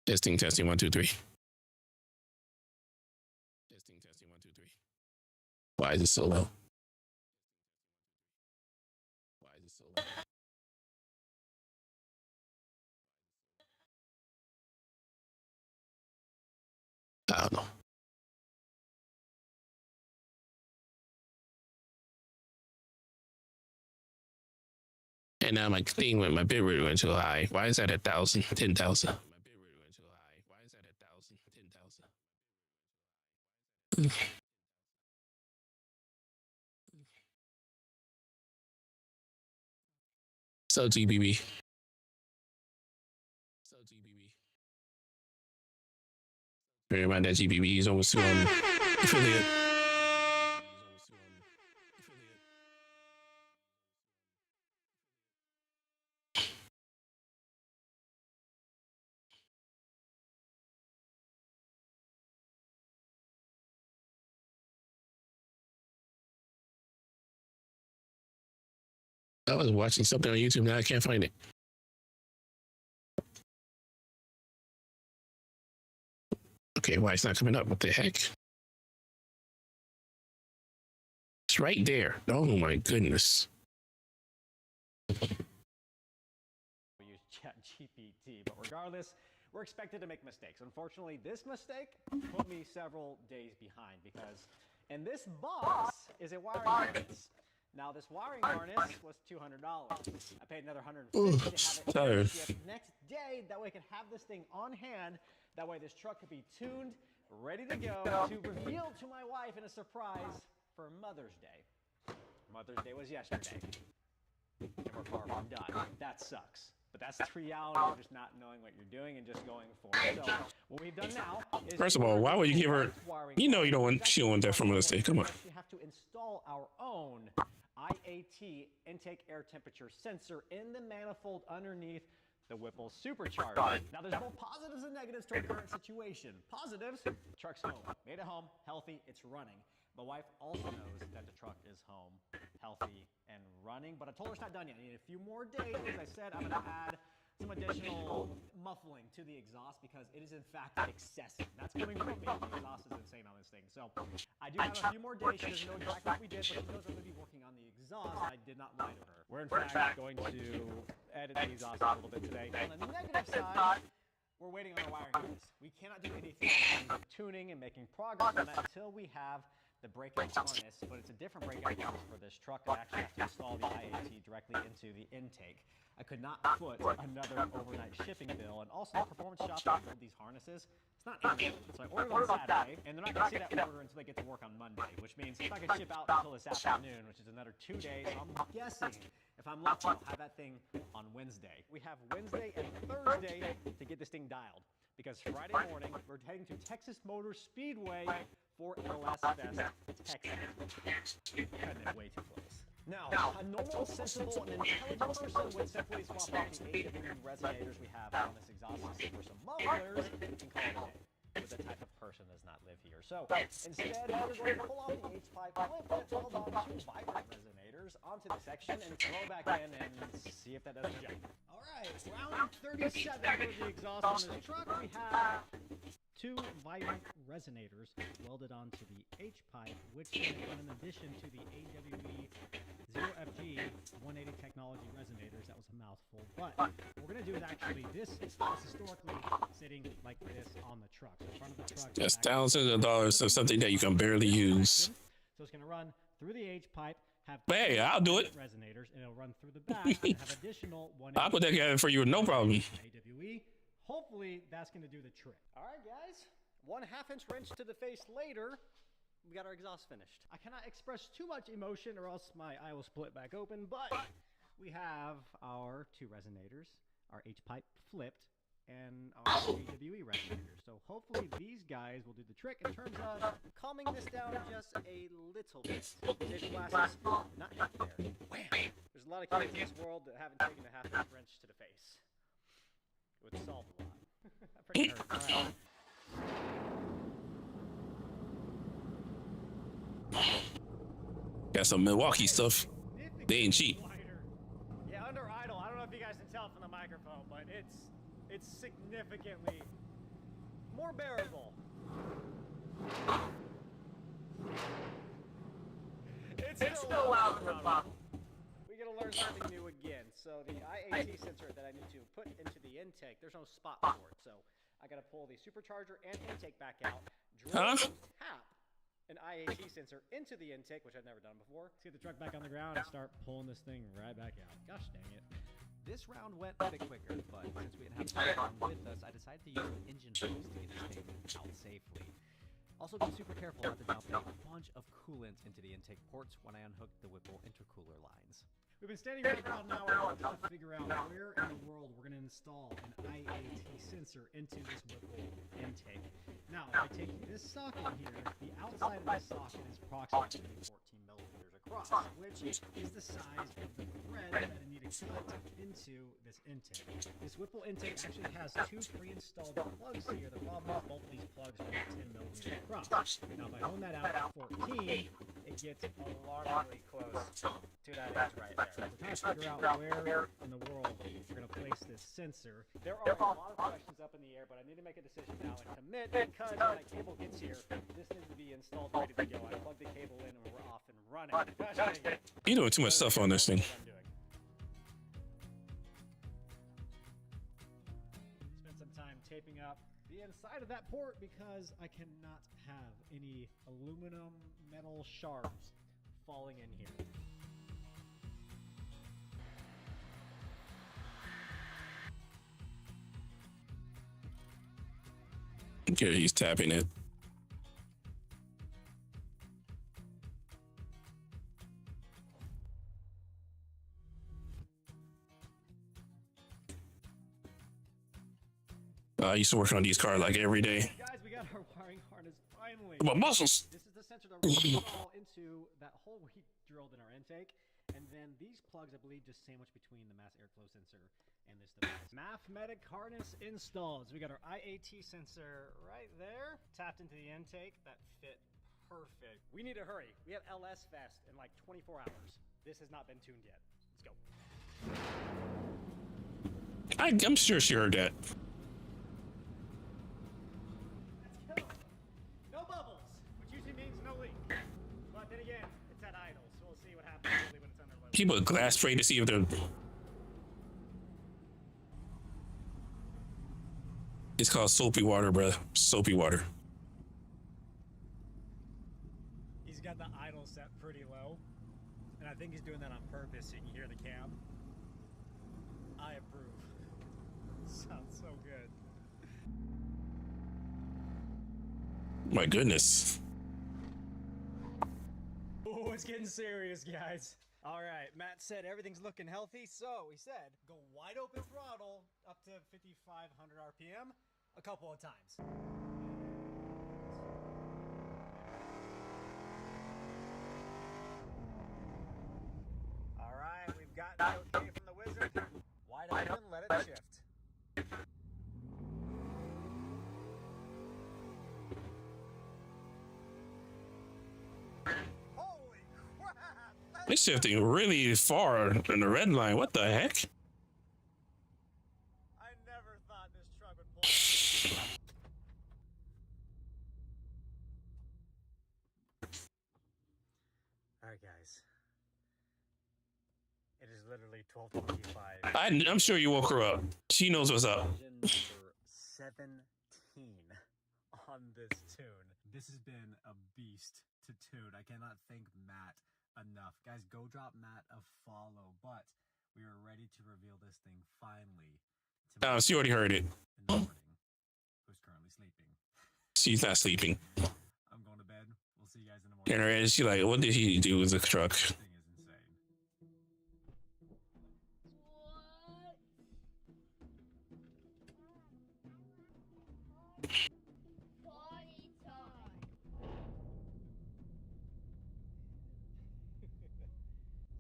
Testing, testing, 1, 2, 3. Testing, testing, 1, 2, 3. Why is it so low? Why is it so low? I don't know. And now my thing with my bit rate went too high. Why is that 1,000, 10,000? My bit rate went too high. Why is that 1,000, 10,000? So GBB. So GBB. Bear in mind that GBB is almost 200 affiliate. I was watching something on YouTube. Now I can't find it. Okay, why it's not coming up? What the heck? It's right there. Oh my goodness. We use ChatGPT, but regardless, we're expected to make mistakes. Unfortunately, this mistake put me several days behind because in this box is a wiring harness. Now, this wiring harness was $200. I paid another $150 to have it shipped next day. That way I could have this thing on hand. That way this truck could be tuned, ready to go, to reveal to my wife in a surprise for Mother's Day. Mother's Day was yesterday. And we're far from done. That sucks. But that's the reality of just not knowing what you're doing and just going for it. So what we've done now is... First of all, why would you give her... You know you don't want... She don't want that from Mother's Day. Come on. We have to install our own IAT intake air temperature sensor in the manifold underneath the Whipple Supercharger. Now, there's both positives and negatives to our current situation. Positives, truck's home. Made it home, healthy, it's running. My wife also knows that the truck is home, healthy, and running, but I told her it's not done yet. I need a few more days. As I said, I'm going to add some additional muffling to the exhaust because it is in fact excessive. That's coming from me. The exhaust is insane on this thing. So I do have a few more days. She doesn't know exactly what we did, but she knows I'm going to be working on the exhaust. I did not lie to her. We're in fact going to edit the exhaust a little bit today. On the negative side, we're waiting on our wiring harness. We cannot do anything with tuning and making progress on that until we have the breakout harness, but it's a different breakout harness for this truck. I actually have to install the IAT directly into the intake. I could not foot another overnight shipping bill, and also the performance shop that build these harnesses, it's not Amazon. So I ordered on Saturday, and they're not going to see that order until they get to work on Monday, which means it's not going to ship out until this afternoon, which is another 2 days. So I'm guessing, if I'm lucky, I'll have that thing on Wednesday. We have Wednesday and Thursday to get this thing dialed, because Friday morning, we're heading to Texas Motor Speedway for LS Fest, Texas. Cutting it way too close. Now, a normal, sensible, and intelligent person would simply swap out the AWE resonators we have on this exhaust system for some mufflers and call it a day. But the type of person does not live here. So, instead, we're going to pull off the H-pipe, flip it, hold on 2 vibrant resonators onto the section, and throw back in and see if that does the job. All right, round 37 for the exhaust on this truck. We have 2 vibrant resonators welded onto the H-pipe, which is in addition to the AWE 0FG 180 technology resonators. That was a mouthful, but what we're going to do is actually, this is historically sitting like this on the truck. So in front of the truck. That's thousands of dollars of something that you can barely use. So it's going to run through the H-pipe, have hey, I'll do it. Resonators, and it'll run through the back and have additional 180. I'll put that together for you with no problem. AWE. Hopefully that's going to do the trick. All right, guys. 1/2 inch wrench to the face later, we got our exhaust finished. I cannot express too much emotion or else my eye will split back open, but we have our 2 resonators, our H-pipe flipped, and our AWE resonators. So hopefully these guys will do the trick in terms of calming this down just a little bit. These glasses not hit there. Wham! There's a lot of kids in this world that haven't taken a 1/2 inch wrench to the face. It would solve a lot. That pretty hurt. All right. Got some Milwaukee stuff. They ain't cheap. Yeah, under idle. I don't know if you guys can tell from the microphone, but it's significantly more bearable. It's still loud for a bottle. We gotta learn something new again. So the IAT sensor that I need to put into the intake, there's no spot for it. So I gotta pull the supercharger and intake back out, drill and tap an IAT sensor into the intake, which I've never done before. Let's get the truck back on the ground and start pulling this thing right back out. Gosh dang it. This round went a bit quicker, but since we didn't have someone with us, I decided to use an engine hose to get this thing out safely. Also, be super careful not to dump a bunch of coolant into the intake ports when I unhook the Whipple intercooler lines. We've been standing here for about an hour trying to figure out where in the world we're going to install an IAT sensor into this Whipple intake. Now, if I take this socket here, the outside of this socket is approximately 14 millimeters across, which is the size of the thread that I need to cut into this intake. This Whipple intake actually has two pre-installed plugs here. The problem is both of these plugs are 10 millimeters across. Now, if I hone that out at 14, it gets alarmingly close to that edge right there. So we're trying to figure out where in the world we're going to place this sensor. There are a lot of questions up in the air, but I need to make a decision now and commit because when that cable gets here, this needs to be installed ready to go. I plug the cable in and we're off and running. Gosh, dang it. You're doing too much stuff on this thing. Spend some time taping up the inside of that port because I cannot have any aluminum metal shards falling in here. Okay, he's tapping it. I used to work on these cars like every day. Guys, we got our wiring harness finally. My muscles. This is the sensor that we're going to install into that hole we drilled in our intake. And then these plugs, I believe, just sandwich between the mass airflow sensor and this device. Mathematic harness installed. So we got our IAT sensor right there, tapped into the intake. That fit perfect. We need to hurry. We have LS Fest in like 24 hours. This has not been tuned yet. Let's go. I'm sure she heard that. Let's go. No bubbles, which usually means no leak. But then again, it's at idle, so we'll see what happens really when it's under load. People glass spray to see if they're. It's called soapy water, bro. Soapy water. He's got the idle set pretty low, and I think he's doing that on purpose so you can hear the cam. I approve. Sounds so good. My goodness. Oh, it's getting serious, guys. All right, Matt said everything's looking healthy, so he said go wide open throttle up to 5,500 RPM a couple of times. All right, we've got the okay from the wizard. Wide open, let it shift. Holy crap! It's shifting really far in the red line. What the heck? I never thought this truck would pull. All right, guys. It is literally 12:25. I'm sure you woke her up. She knows what's up. Version number 17 on this tune. This has been a beast to tune. I cannot thank Matt enough. Guys, go drop Matt a follow. But we are ready to reveal this thing finally. She already heard it. In the morning, who's currently sleeping. She's not sleeping. I'm going to bed. We'll see you guys in the morning. And her head, she's like, what did he do with the truck? This thing is insane. Party time.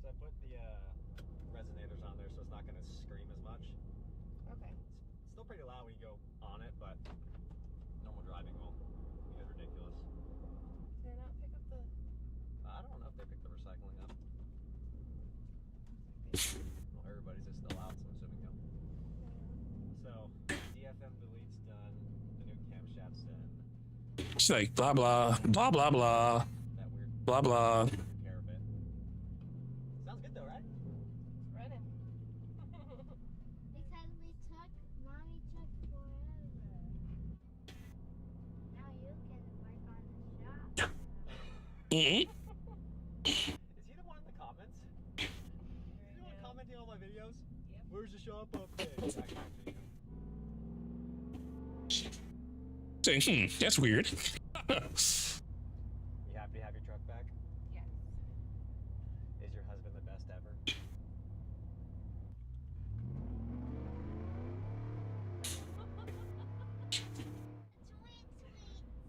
So I put the resonators on there so it's not going to scream as much. Okay. It's still pretty loud when you go on it, but normal driving will be ridiculous. Did I not pick up the... I don't know if they picked the recycling up. Well, everybody's just still out, so I'm assuming no. So, DFM delete's done, the new camshaft's She's like blah blah blah blah blah That weird blah blah. care of it. Sounds good though, right? Running. Because mommy took forever. Now you can work on the shop. Mhm. Is he the one in the comments? Is he the one commenting on my videos? Yep. Where's the shop update? Saying, that's weird. You happy to have your truck back? Yes. Is your husband the best ever?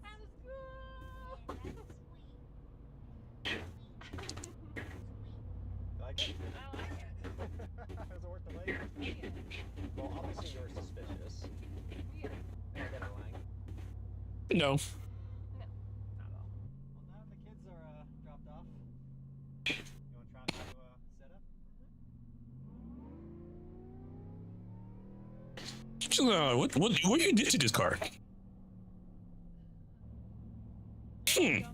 That was cool. Like it? I like it. Is it worth the wait? Yeah. Well, obviously you're suspicious. Weird. Am I getting lying? No. No. Not at all. Well, now the kids are dropped off. You want to try to set up? What you did to this car? What Hmm. were you saying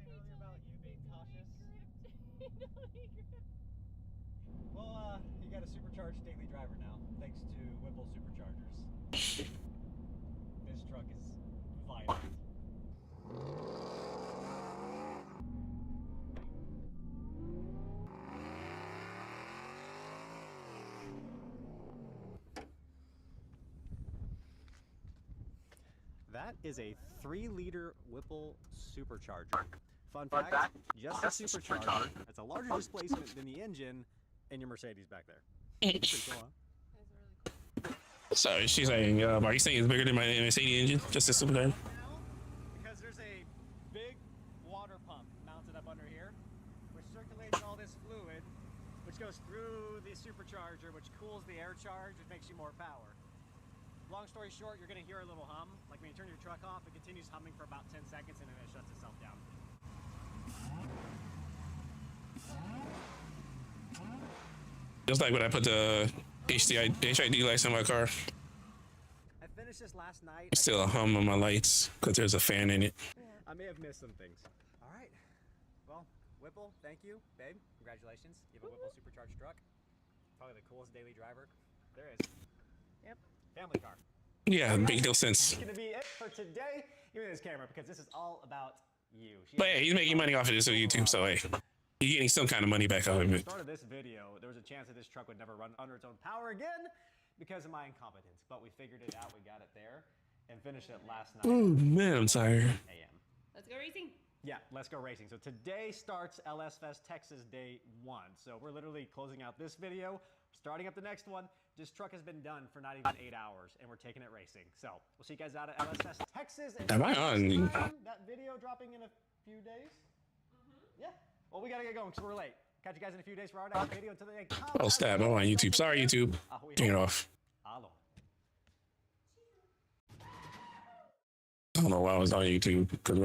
earlier about you being cautious? Well, you got a supercharged daily driver now, thanks to Whipple Superchargers. This truck is violent. That is a 3-liter Whipple supercharger. Fun fact, just a supercharger. That's a larger displacement than the engine in your Mercedes back there. Pretty cool, huh? That's really cool. So she's saying, are you saying it's bigger than my Mercedes engine? Just a supercharger? Now, because there's a big water pump mounted up under here, which circulates all this fluid, which goes through the supercharger, which cools the air charge, which makes you more power. Long story short, you're gonna hear a little hum. Like when you turn your truck off, it continues humming for about 10 seconds and then it shuts itself down. Just like when I put the HID lights in my car. I finished this last night. It's still a hum on my lights because there's a fan in it. I may have missed some things. All right. Well, Whipple, thank you, babe. Congratulations. You have a Whipple supercharged truck. Probably the coolest daily driver there is. Yep. Family car. Yeah, make no sense. That's gonna be it for today. Give me this camera because this is all about you. But hey, he's making money off of this on YouTube, so hey, you're getting some kind of money back out of At the it. start of this video, there was a chance that this truck would never run under its own power again because of my incompetence. But we figured it out. We got it there and finished it last night Oh man, I'm tired. a.m. Let's go racing. Yeah, let's go racing. So today starts LS Fest Texas Day 1. So we're literally closing out this video, starting up the next one. This truck has been done for not even 8 hours, and we're taking it racing. So we'll see you guys out at LS Fest Texas. And Am I on? that video dropping in a few days? Yeah. Well, we gotta get going because we're late. Catch you guys in a few days for our next video. Until then, Oh, stab. I'm on YouTube. Sorry, YouTube. Turn it off. Alo. I don't know why I was on YouTube because